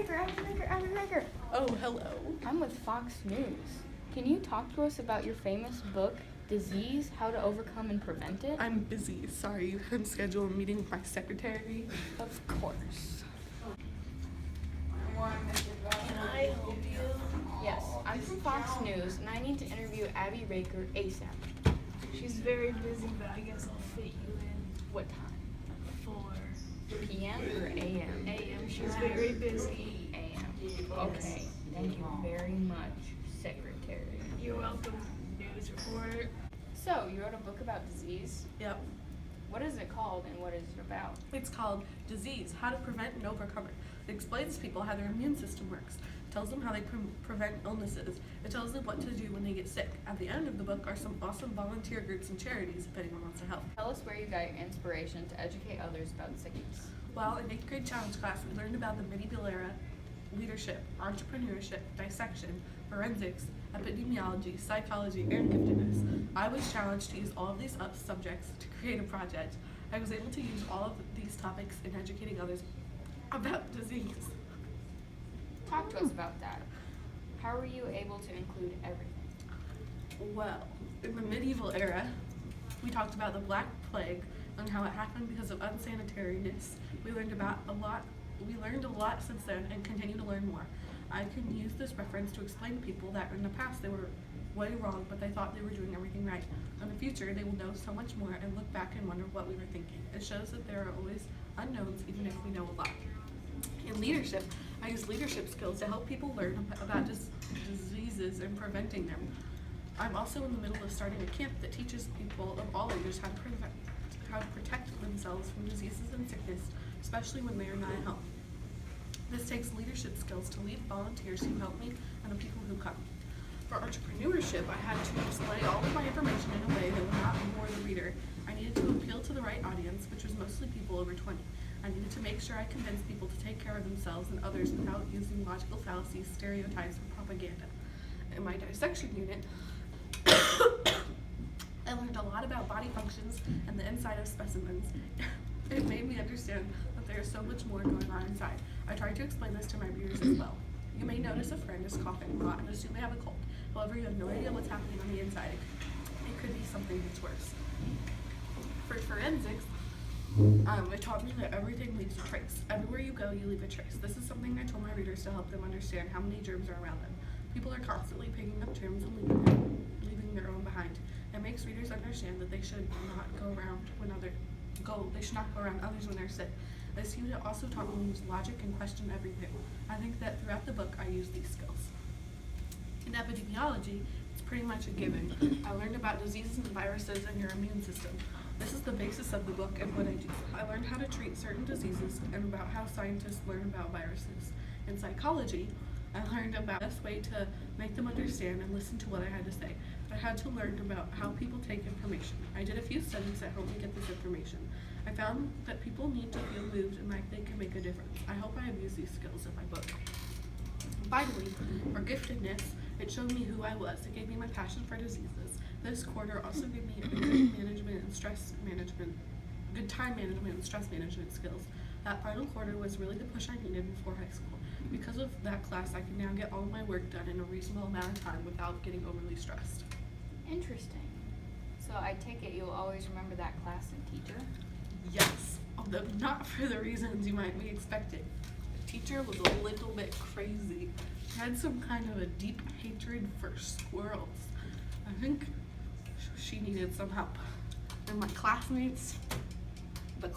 Abby Baker. Oh, hello. I'm with Fox News. Can you talk to us about your famous book, Disease, How to Overcome and Prevent It? I'm busy. Sorry, you couldn't schedule a meeting with my secretary. Of course. Can I help you? Yes, I'm from Fox News, and I need to interview Abby Baker ASAP. She's very busy, but I guess I'll fit you in What time? for PM or AM? AM. She's very busy. AM. Okay, thank you very much, Secretary. You're welcome, news reporter. So, you wrote a book about disease. Yep. What is it called and what is it about? It's called Disease, How to Prevent and Overcome It. It explains to people how their immune system works. It tells them how they prevent illnesses. It tells them what to do when they get sick. At the end of the book are some awesome volunteer groups and charities if anyone wants to help. Tell us where you got your inspiration to educate others about sickness. Well, in 8th grade challenge class, we learned about the medieval era, leadership, entrepreneurship, dissection, forensics, epidemiology, psychology, and giftedness. I was challenged to use all of these subjects to create a project. I was able to use all of these topics in educating others about disease. Talk to us about that. How were you able to include everything? Well, in the medieval era, we talked about the Black Plague and how it happened because of unsanitariness. We learned a lot since then and continue to learn more. I can use this reference to explain to people that in the past they were way wrong, but they thought they were doing everything right. In the future, they will know so much more and look back and wonder what we were thinking. It shows that there are always unknowns, even if we know a lot. In leadership, I use leadership skills to help people learn about diseases and preventing them. I'm also in the middle of starting a camp that teaches people of all ages how to protect themselves from diseases and sickness, especially when they are not at home. This takes leadership skills to lead volunteers who help me and the people who come. For entrepreneurship, I had to display all of my information in a way that would not bore the reader. I needed to appeal to the right audience, which was mostly people over 20. I needed to make sure I convinced people to take care of themselves and others without using logical fallacies, stereotypes, or propaganda. In my dissection unit, I learned a lot about body functions and the inside of specimens. It made me understand that there is so much more going on inside. I tried to explain this to my readers as well. You may notice a friend is coughing a lot and assume they have a cold. However, you have no idea what's happening on the inside. It could be something that's worse. For forensics, it taught me that everything leaves a trace. Everywhere you go, you leave a trace. This is something I told my readers to help them understand how many germs are around them. People are constantly picking up germs and leaving their own behind. It makes readers understand that they should not go around others when they're sick. This unit also taught me to use logic and question everything. I think that throughout the book I use these skills. In epidemiology, it's pretty much a given. I learned about diseases and viruses and your immune system. This is the basis of the book and what I do. I learned how to treat certain diseases and about how scientists learn about viruses. In psychology, I learned about the best way to make them understand and listen to what I had to say. I had to learn about how people take information. I did a few studies that helped me get this information. I found that people need to feel moved and like they can make a difference. I hope I have used these skills in my book. Finally, for giftedness, it showed me who I was. It gave me my passion for diseases. This quarter also gave me good time management and stress management skills. That final quarter was really the push I needed before high school. Because of that class, I can now get all of my work done in a reasonable amount of time without getting overly stressed. Interesting. So I take it you'll always remember that class and teacher? Yes, although not for the reasons you might be expecting. The teacher was a little bit crazy. She had some kind of a deep hatred for squirrels. I think she needed some help. And my classmates, oh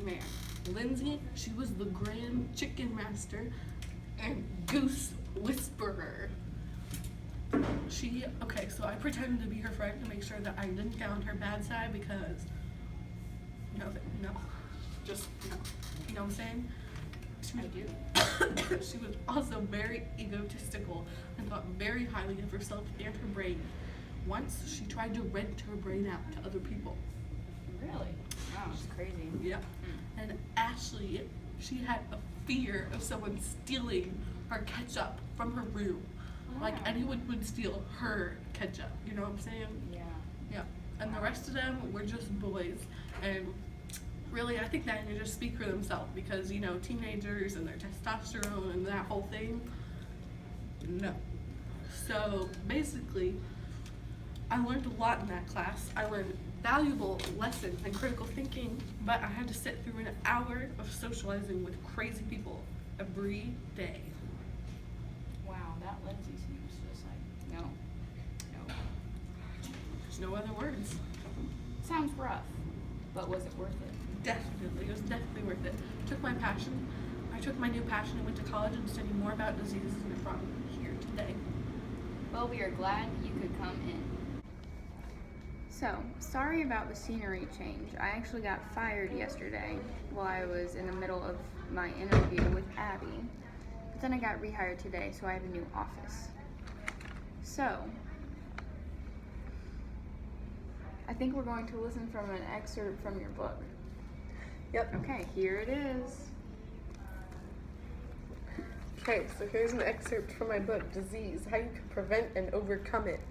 man. Lindsay, she was the grand chicken master and goose whisperer. So I pretended to be her friend to make sure that I didn't get on her bad side because, no. You know what I'm saying? I do. She was also very egotistical and thought very highly of herself and her brain. Once, she tried to rent her brain out to other people. Really? Wow, it's crazy. Yeah. And Ashley, she had a fear of someone stealing her ketchup from her room. Wow. Like anyone would steal her ketchup, you know what I'm saying? Yeah. Yeah. And the rest of them were just boys. And Really, I think that they just speak for themselves because, you know, teenagers and their testosterone and that whole thing. No. So basically, I learned a lot in that class. I learned valuable lessons and critical thinking, but I had to sit through an hour of socializing with crazy people every day. Wow, that Lindsay seems just like, no. There's no other words. Sounds rough, but was it worth it? Definitely. It was definitely worth it. I took my new passion and went to college and studied more about diseases and it brought me here today. Well, we are glad you could come in. So, sorry about the scenery change. I actually got fired yesterday while I was in the middle of my interview with Abby. But then I got rehired today, so I have a new office. So, I think we're going to listen from an excerpt from your book. Yep. Okay, here it is. Okay, so here's an excerpt from my book, Disease, How You Can Prevent and Overcome It.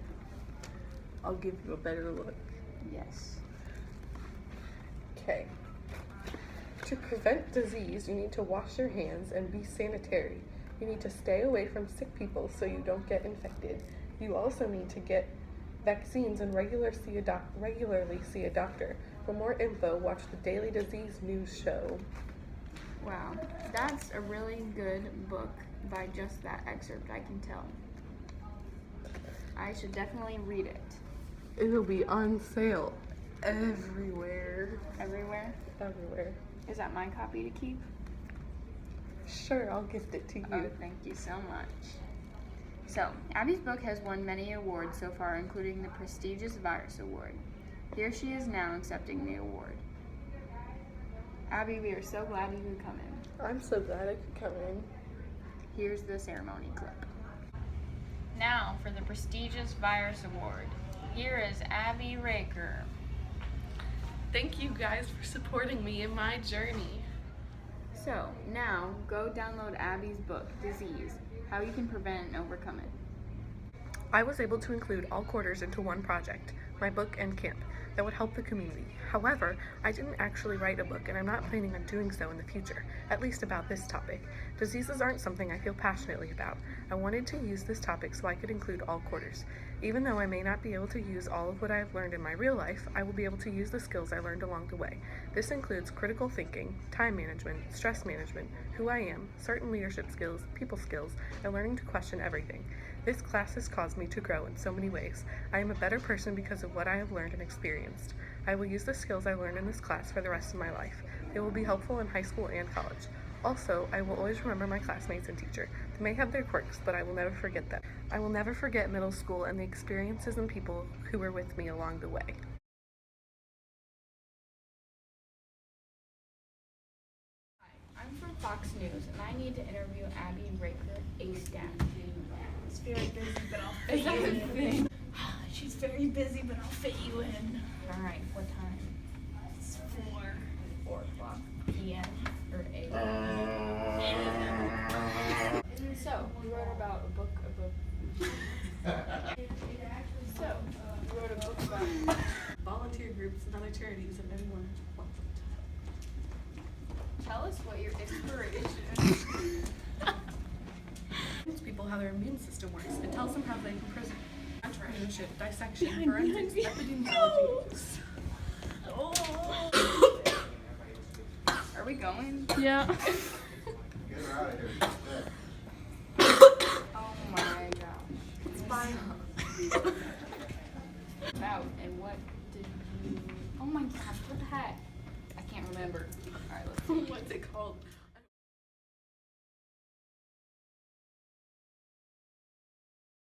I'll give you a better look. Yes. Okay. To prevent disease, you need to wash your hands and be sanitary. You need to stay away from sick people so you don't get infected. You also need to get vaccines and regularly see a doctor. For more info, watch the Daily Disease News Show. Wow, that's a really good book by just that excerpt, I can tell. I should definitely read it. It'll be on sale everywhere. Everywhere? Everywhere. Is that my copy to keep? Sure, I'll gift it to you. Oh, thank you so much. So, Abby's book has won many awards so far, including the prestigious Virus Award. Here she is now accepting the award. Abby, we are so glad you could come in. I'm so glad I could come in. Here's the ceremony clip. Now for the prestigious Virus Award. Here is Abby Raker. Thank you guys for supporting me in my journey. So, now go download Abby's book, Disease, How You Can Prevent and Overcome It. I was able to include all quarters into one project, my book and camp, that would help the community. However, I didn't actually write a book, and I'm not planning on doing so in the future, at least about this topic. Diseases aren't something I feel passionately about. I wanted to use this topic so I could include all quarters. Even though I may not be able to use all of what I have learned in my real life, I will be able to use the skills I learned along the way. This includes critical thinking, time management, stress management, who I am, certain leadership skills, people skills, and learning to question everything. This class has caused me to grow in so many ways. I am a better person because of what I have learned and experienced. I will use the skills I learned in this class for the rest of my life. They will be helpful in high school and college. Also, I will always remember my classmates and teacher. They may have their quirks, but I will never forget them. I will never forget middle school and the experiences and people who were with me along the way. Hi, I'm from Fox News, and I need to interview Abby Raker ASAP. She's very busy, but I'll fit Is that you a in. thing? She's very busy, but I'll fit you in. All right, what time? It's 4 o'clock p.m. or 8. So, we wrote about a book. So, we wrote a book about. Volunteer groups and other charities if anyone wants it. Tell us what your inspiration is. Teach people how their immune system works. It tells them how they can prison entrepreneurship, dissection, forensics, epidemiology. Oh. Are we going? Yeah. Get her out of here. Oh my gosh. It's fine. About and what did you? Oh my gosh, what the heck? I can't remember. All right,